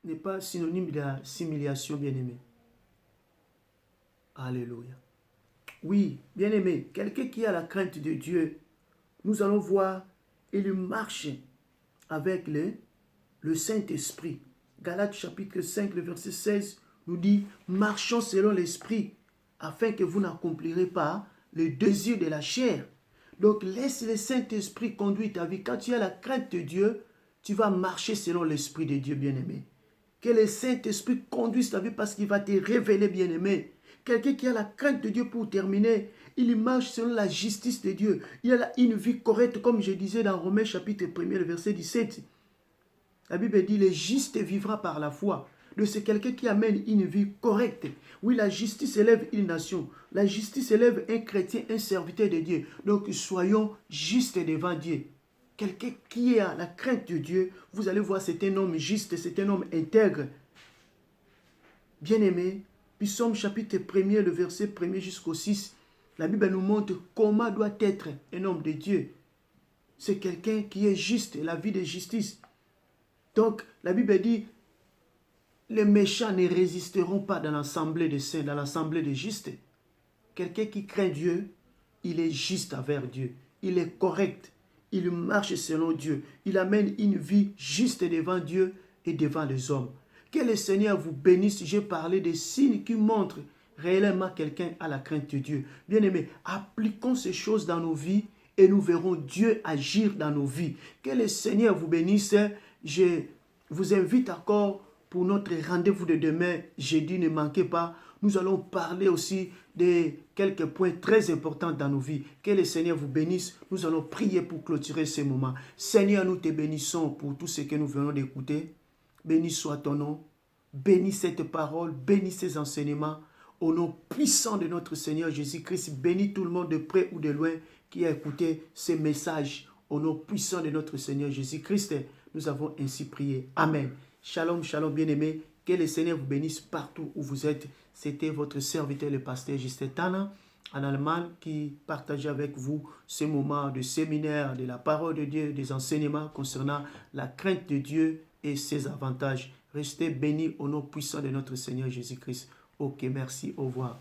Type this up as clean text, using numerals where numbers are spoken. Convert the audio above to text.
n'est pas synonyme d'assimilation, bien-aimé. Alléluia. Oui, bien-aimé, quelqu'un qui a la crainte de Dieu, nous allons voir, il marche avec le Saint-Esprit. Galates chapitre 5, le verset 16 nous dit, marchons selon l'Esprit, afin que vous n'accomplirez pas le désir de la chair. Donc laisse le Saint-Esprit conduire ta vie. Quand tu as la crainte de Dieu, tu vas marcher selon l'Esprit de Dieu, bien-aimé. Que le Saint-Esprit conduise ta vie parce qu'il va te révéler, bien-aimé. Quelqu'un qui a la crainte de Dieu, pour terminer, il marche selon la justice de Dieu. Il a une vie correcte, comme je disais dans Romains chapitre 1, le verset 17. La Bible dit, le juste vivra par la foi. Donc c'est quelqu'un qui amène une vie correcte. Oui, la justice élève une nation. La justice élève un chrétien, un serviteur de Dieu. Donc soyons justes devant Dieu. Quelqu'un qui a la crainte de Dieu, vous allez voir, c'est un homme juste, c'est un homme intègre. Bien-aimé, Psaume chapitre 1er, le verset 1er jusqu'au 6, la Bible nous montre comment doit être un homme de Dieu. C'est quelqu'un qui est juste, la vie de justice. Donc, la Bible dit, les méchants ne résisteront pas dans l'assemblée des saints, dans l'assemblée des justes. Quelqu'un qui craint Dieu, il est juste envers Dieu. Il est correct. Il marche selon Dieu. Il amène une vie juste devant Dieu et devant les hommes. Que le Seigneur vous bénisse. J'ai parlé des signes qui montrent réellement quelqu'un à la crainte de Dieu. Bien-aimés, appliquons ces choses dans nos vies et nous verrons Dieu agir dans nos vies. Que le Seigneur vous bénisse. Je vous invite encore pour notre rendez-vous de demain, jeudi, ne manquez pas. Nous allons parler aussi de quelques points très importants dans nos vies. Que le Seigneur vous bénisse. Nous allons prier pour clôturer ce moment. Seigneur, nous te bénissons pour tout ce que nous venons d'écouter. Béni soit ton nom. Bénis cette parole. Bénis ces enseignements. Au nom puissant de notre Seigneur Jésus-Christ, bénis tout le monde de près ou de loin qui a écouté ces messages. Au nom puissant de notre Seigneur Jésus-Christ, nous avons ainsi prié. Amen. Shalom, shalom, bien-aimés. Que le Seigneur vous bénisse partout où vous êtes. C'était votre serviteur, le pasteur Justin Tana, en Allemagne, qui partageait avec vous ce moment de séminaire, de la parole de Dieu, des enseignements concernant la crainte de Dieu et ses avantages. Restez bénis au nom puissant de notre Seigneur Jésus-Christ. Ok, merci, au revoir.